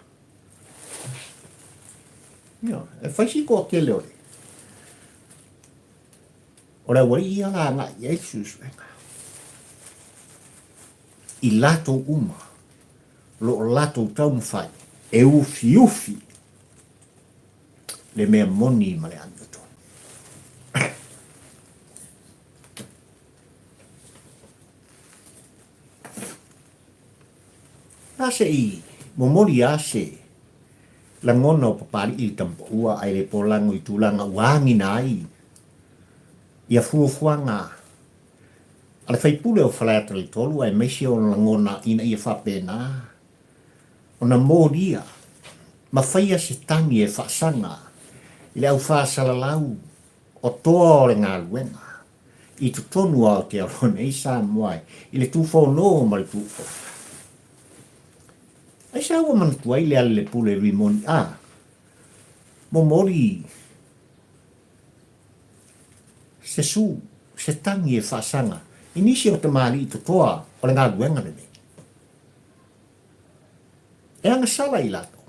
Yo, e faisi ko ke leo. Ora wai ia la nga Jesus wenga. I lato uma. Lo lato tau mwhai. E ufi ufi. Le mea moni ma le anu to. Ase i. Momori ase. La ngona o papari i tampo ua ai le polango i tulanga wangi na ai. Ia fuafuanga. Ala whaipule o whalaata le tolu ai meisi o langona ina ia whapena. Ona mōria. Ma whaia se tangi e whaasanga. I le au whaasalalau. O toa o le ngā luenga. I tu tonu au te arone i sa moai. I le tūwhau no ma le tūwhau. Ai sa ua manatua i le ale le pule rimoni. Mo mori. Se su, se tangi e whaasanga. Inisi o te maali i to toa o le ngā luenga le me. E anga sala i lato.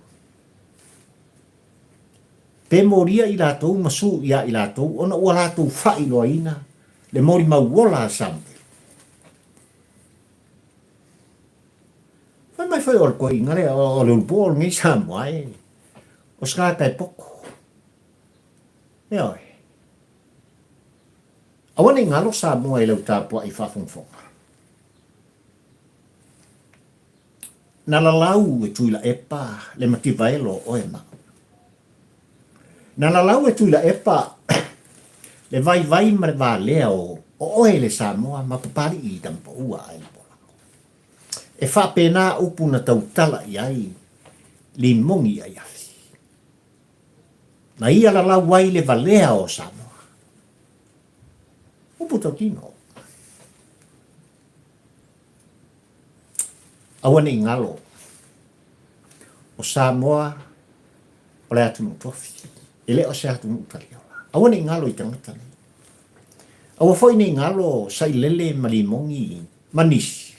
Pe moria i lato, masu ia i lato, ona ua lato whai loa ina, le mori mau wola sampe. mai foi ol ko ingare o le bol ngi Samoa o ska kai poko yo awan ngalo Samoa le tapo ai fa fong na la lau e tuila epa le mati vaelo o ma na la lau e tuila epa le vai ma Leoleo o le Samoa ma papari i tampo ua ai e fa pena upu na tautala i ai Limogi ai afi. Na ia la lau wai le valea o Samoa. Upu tautino. Awane ingalo. O Samoa o le atu nutofi. Ele o se atu nutali. Awane ingalo i tangatani. Awa foi ni ingalo Sailele ma Limogi manisi.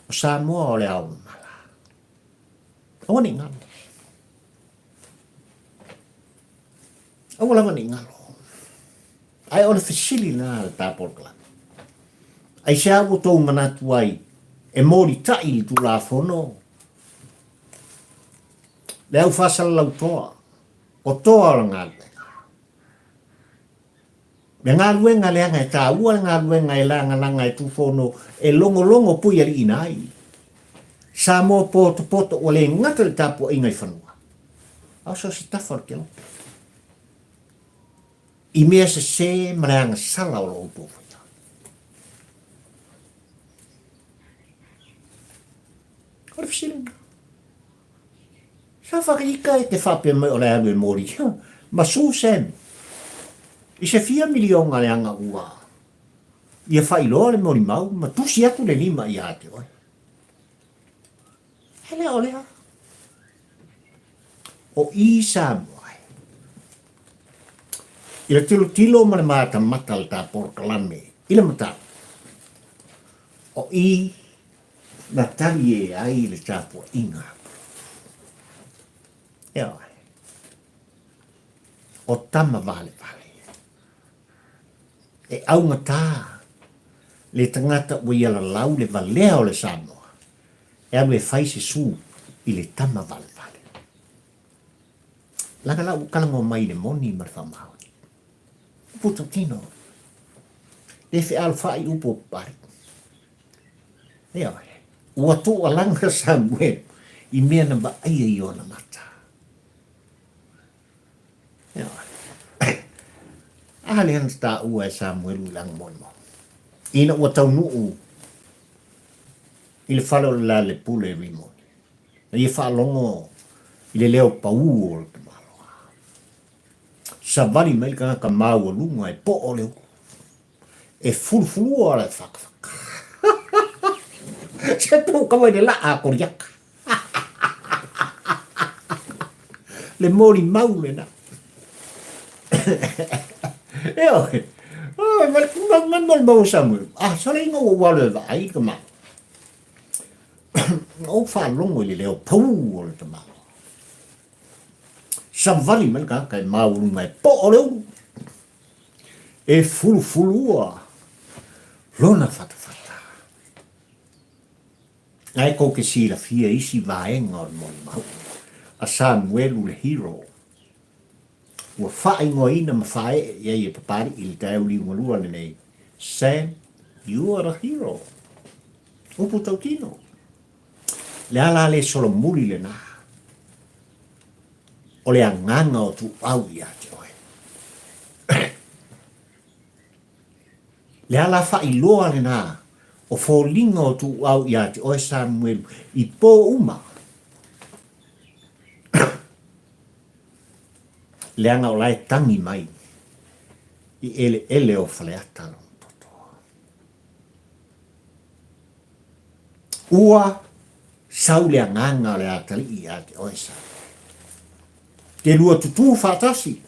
O Samoa o le au mala. Awane ingalo. Awala man ingalo. Ai o le fasili na le tapol kala. Aisea o tou manatu ai e mori tai tu la fono. Le au fasala lau toa. O toa o ngā luenga. Me ngā luenga le anga e tā ua ngā luenga e langa e tu fono e longo pui ali inai. Sa mo poto o le ngata le tapu ingai whanua. Au so si tawhar ke lo. I mea se mareanga sala o lo upo. Ora fisilinga. Sa whakaika e te whape mai o le anu e mori. Ma su sem. I se 4 milionga le anga ua. Ia whailoa le mori mau. Ma tusi atu le 5 i ate oi. Hele o lea. O i Samoa. I le tilo ma le mata mata le tā porkalame. I le mata. O i na tali e ai le tāpua inga. Ea. O tama vale. E aunga tā. Le tangata ui ala lau le valea o le Samoa. E anu e whaise su i le tama vale. Langa lau kalango mai le moni marwhamau. Puto tino. Le fe alfa i upo pari. Ea. Ua tu alanga Samuel. I mea na ba aia i ona mata. Ea. Ahale hans ta ua e Samuel ulang mono. Ina ua tau nuu. I le whalo la le pule rimoni. Na i whalongo i le leo pau o le tamaloa. Sa vali mai ka mau o lunga e po o leo. E fulfulu o le whakawhaka. Se po kawai le la a koriaka. Le mori mau le na. Eo. Oh, mal mau Samuel. Ah, sala ingo o wale vai ka ma. O fa longo le leo pau o le tamalo. Sa vali mai ka mau lunga e po o leo. E fulfulua. Lona fata. Ai ko ke si la fia isi vaenga o mon mau. A Samuel le hero. Ua whae ngoina ma whae e papari i le tau li ngolua le nei. Sam, you are a hero. Upu tau tino. Le ala le solo muri le na. O le anganga o tu au i ate oe. Le ala whae loa le na. O fōlinga o tu au i ate oe Samuel i pō uma. Leanga o lai tangi mai. I ele o whaleatalo. Ua sau le anganga le atali i ate oe sa. Te lua tutu whatasi.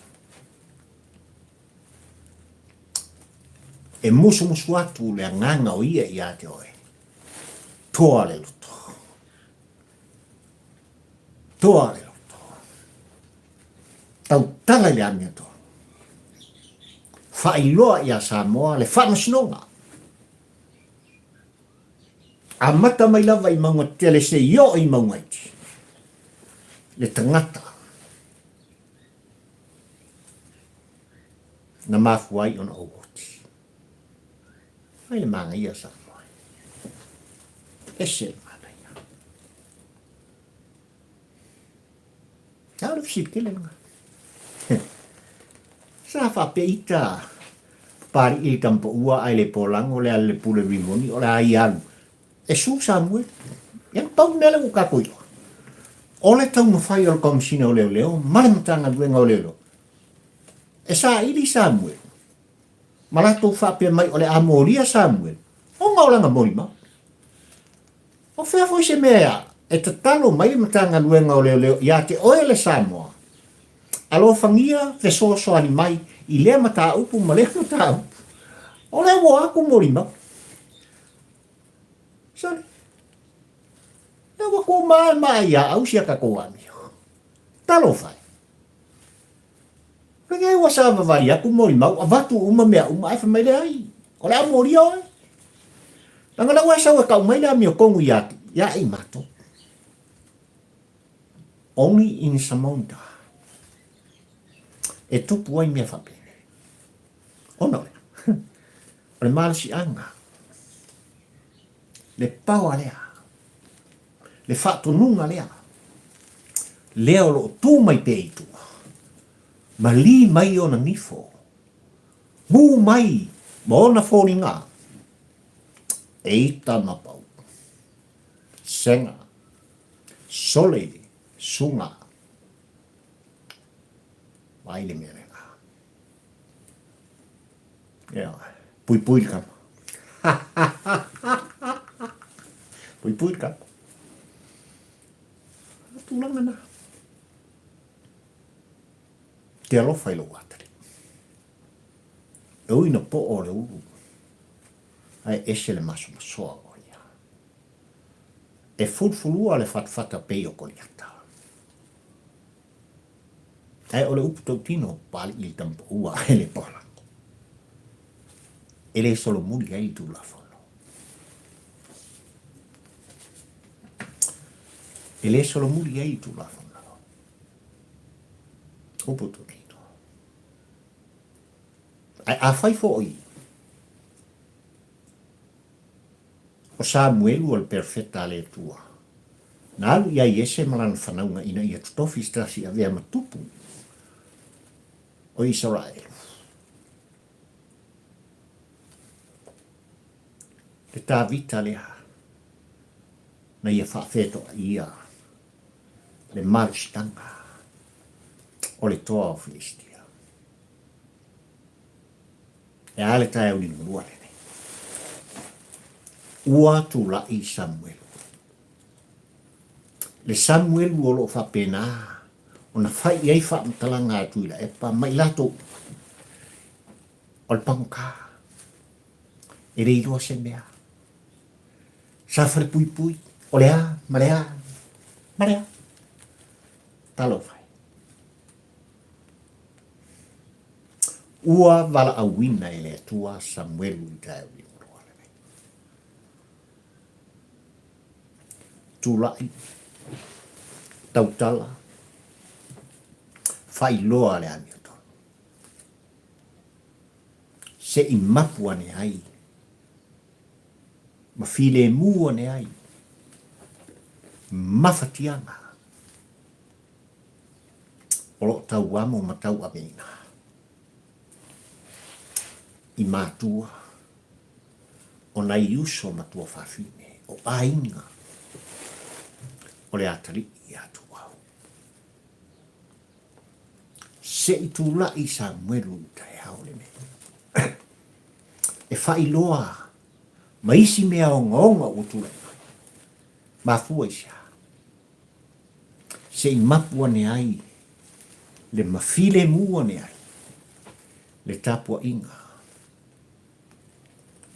E musu atu le anganga o ia i ate oe. Toa le luto. Toa le luto. Tau tala le amia toa. Whailoa i a Samoa le whamasinonga. A mata mai lava i maunga tele se io i maunga iti. Le tangata. Na mafuai ona owoti. Ai le manga ia sa moa. Ese mana ia. Aure fisikile nga. Sa fa peita. Pari i tampo ua ai le polang o le ale pule rimoni o le ai alu. E su Samuel. Yang pau nele u kakoilo. O le tau no fai o le komisina o Leoleo, maramtanga duenga o Leoleo. E sa ili Samuel. Malato whapea mai o le amoria Samuel. O ngaulanga mori ma. O whea foi se mea. E te talo mai matanga duenga o Leoleo. Ia te oe le Samoa. Alo fangia fe so ani mai. I lea mata upu ma lea mata upu. O le wo aku mori ma. Sani. Na wako maa ia au sia kako amio. Talo fai. Rengai wa sa vavari aku mori mau avatu uma mea uma ai famai le ai. O le amori oi. Nanga la wa sa wa kau mai le amio kongu ia ya ai mato. Only in Samonda. E tupu ai mea whapene. Ono le. O le malasi anga. Le pau alea. Le whātu nunga lea. Leo lo tū mai peitu. Ma li mai o na nifo. Mū mai ma o na whōringa. Eita mapau. Senga. Sole. Sunga. Maile mea renga. Ia. Pui pui kama. Pui pui kama. Tulanga na. Te alofa ilo watari. E ui na po o le uru. Ai ese le maso masoa o ia. E fulfulua le fatfata pei o koliata. Ai o le upu tautino pali ili tampo ua e le pola. E le solo muri ai tu la fono. E le solo muri ai tu la fono. Upu tautino. Ai a fai fo oi. O Samuel o le perfetta le tua. Na alu ia ese malana whanaunga ina ia tutofi stasi a vea matupu. O Israel. Le tā vita lea. Na ia whawheto ia. Le maristanga. O le toa o Filistia. E ale tae au ni murua lene. Ua tu la i Samuel. Le Samuel uolo whapena. O na whai iei whaamtalanga atu ila epa mai lato. O le pangka. E reirua se mea. Safare pui pui. O lea, marea. Marea. Talo whai. Ua wala awina ele atua Samuel i tae ui murua lene. Tūlai. Tautala. Whai loa le amioto. Se i mapua ne ai. Ma file mua ne ai. Mafatianga. Olo tau amo ma tau amina. I mātua. O nai uso matua whawhine. O ainga. O le atari i atu au. Se i tūla i Samuelu tae hao le me. E whailoa. Ma isi mea o ngonga o tūla. Ma fua isa. Se i mapua ne ai. Le mafile mua ne ai. Le tapua inga.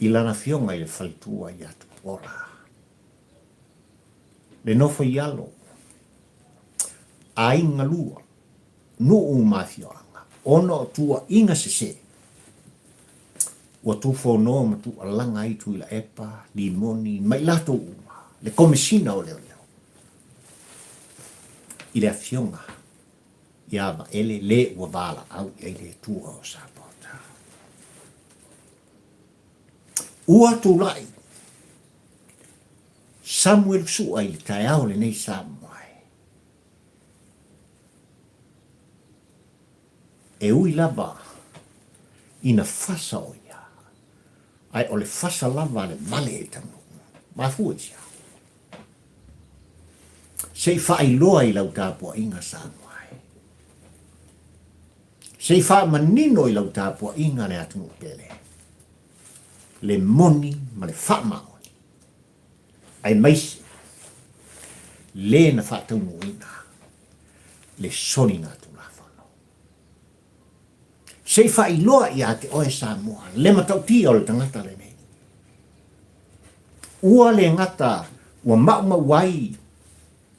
I lana fionga i le whaitua i atu ora. Le nofo i alo. A inga lua. No o mafioanga. Ono tua inga se se. ua tufono ma tu alanga ai tu ila epa, limoni, mai lato uma, le komesina o Leoleo. I le afionga, ia va ele le ua vala au i le tua o Sapota. Ua tu lai, Samuel su ai le tae au le nei Samuai. E ui lava, ina fasa o ia. Ai o le fasa lava le vale e tanu. Ma fuetia. Sei fai loa i lau tāpua inga Samuai. Sei fai manino i lau tāpua inga le atu pele. Le moni ma le fa maoni. Ai maisi. Le na fa tau muina. Le soni ngā tu la whano. Sei fai loa i a te oe Samoa. Le matau tia o le tangata le nei. Ua le ngata ua mauma wai.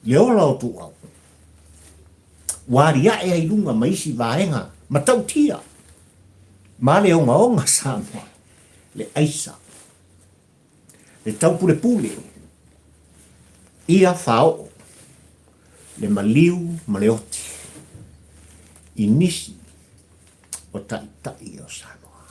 Leoleo o Tuau. Waria e ai lunga maisi vaenga. Matau tia. Ma le onga onga Samoa. Le Aisea. Le tau pule pule. Ia whao. Le maliu ma le oti. I nisi o tai o Samoa.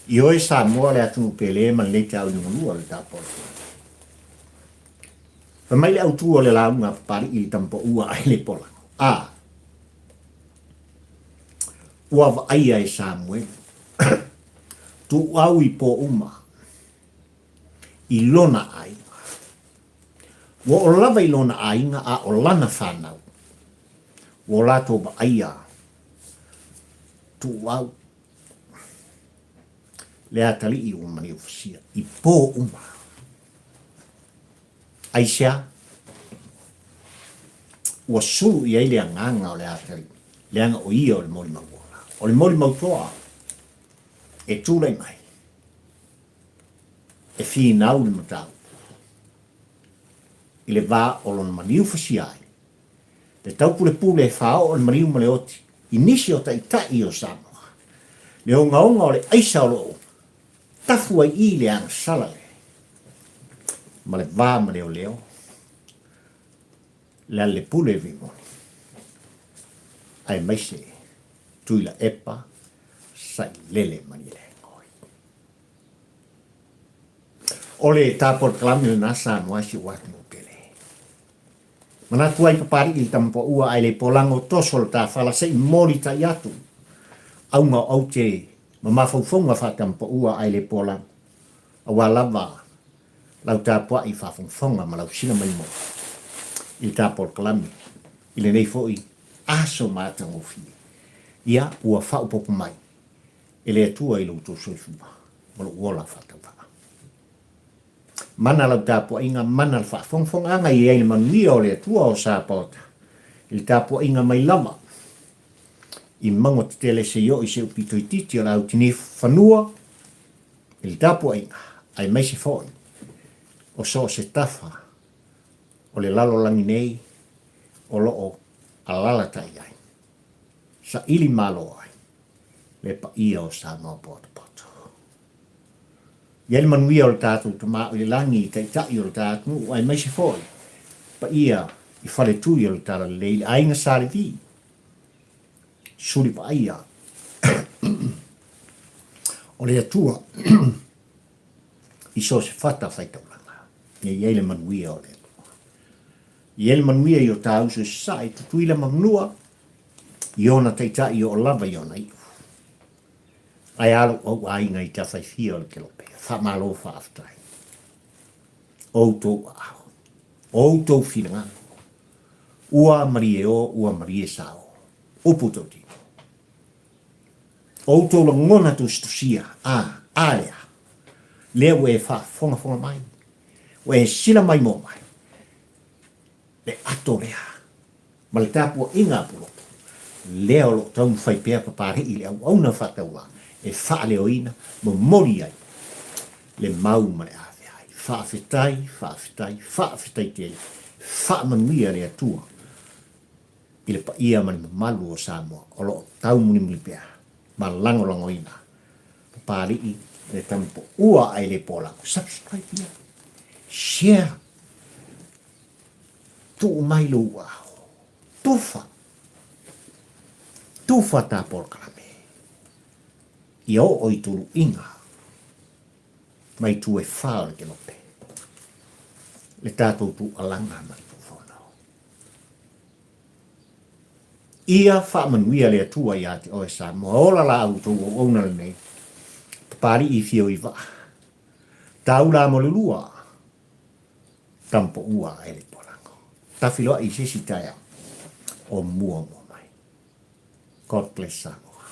I oe Samoa le atu pele ma le te au lua le tāpoi. Fa mai le au tua le launga pari i tampo ua ai le pola. Ua wa aia e Samuel. Tuau i po uma. I lona ai. Wa o lava i lona ainga a o lana whanau. Wa o lato wa aia. Tuau. Le atali i umani ufasia. I po uma. Aisea. Ua suru i aile nganga o le atali. Le anga o ia o le moli mauola. O le moli mautoa. E tūlei mai. E fi nau le matau. I le vā o lona maniu fasiai. Le tau pule e whao o le maniu ma le oti. I nisi o tai o Samoa. Le onga o le Aisea o loo. Tafua i le anga salale. Ma le vā ma Leoleo. Le ale pule vimoni. Ai maise. Tuila epa. Sailele mani le ngoi. Ole tāpor kalami le nasa moasi watu pele. Mana tuai papari il tampo ua ai le polango tosol ta fala se mori ta yatu. Aunga au te mamafaufonga fa tampo ua ai le polango. Awa lava. Lau tāpua i fafonga ma lau sina mai mo. Il tāpor kalami. Ile nei foi aso mātango fi. Ia ua fau popo mai. Ele atua i loutou soifuma. Molo uola whakawha. Mana lau tāpua inga mana la whafongfonga anga i eile manuia o le atua o Sapota. Il tāpua inga mai lama. I mango te tele se yo i se upito i titi o lau tini whanua. Il tāpua inga. Ai mai se fōi. O so se tafa. O le lalo langi nei. O loo alala tai ai. Sa ili malo ai. Le pa ia o Samoa poto. Iel manuia o le tātou ta maa o le langi i tai o le tātou ai mai se foi. Pa ia i whare tui o le tāra leile ainga sāre vi. Suri pa ia. O le atua i so se whata whaitaulanga. Iel manuia o le. Iel manuia i o tāu se sai tutuila mamnua. Iona taitai o lava iona iu. Ai alo au ainga i tawhai fia o le kelope. Whamalo whaaftai. Outou aho. Outou whiranga. Ua marie o, ua marie sao. Uputou tino. Outou la ngona tu stusia. Alea. Lea ue fonga mai. Ue sila mai mo mai. Le ato lea. Ma le tāpua inga pulo. Lea o lo tau whai pēa papare i le au na whataua. E wha leo ina, mo mori ai. Le mau ma le ave ai. Whaafetai te. Wha manuia le atua. ile pa ia man malu o Samoa o lo tau muni pea ma lango ina pali i le tampo ua ai le pola subscribe ia share tu mai lo ua tufa ta por kalame io o i tulu inga mai tu e fao le kelope le tatou tu alanga mai tu whanau. Ia whamanuia le atua ia te oe sa mohola la au tau o ona le nei pari i fio i wa tau la mo le lua tampo ua e le polango tafiloa i sisi taya o mua mo mai God bless Samoa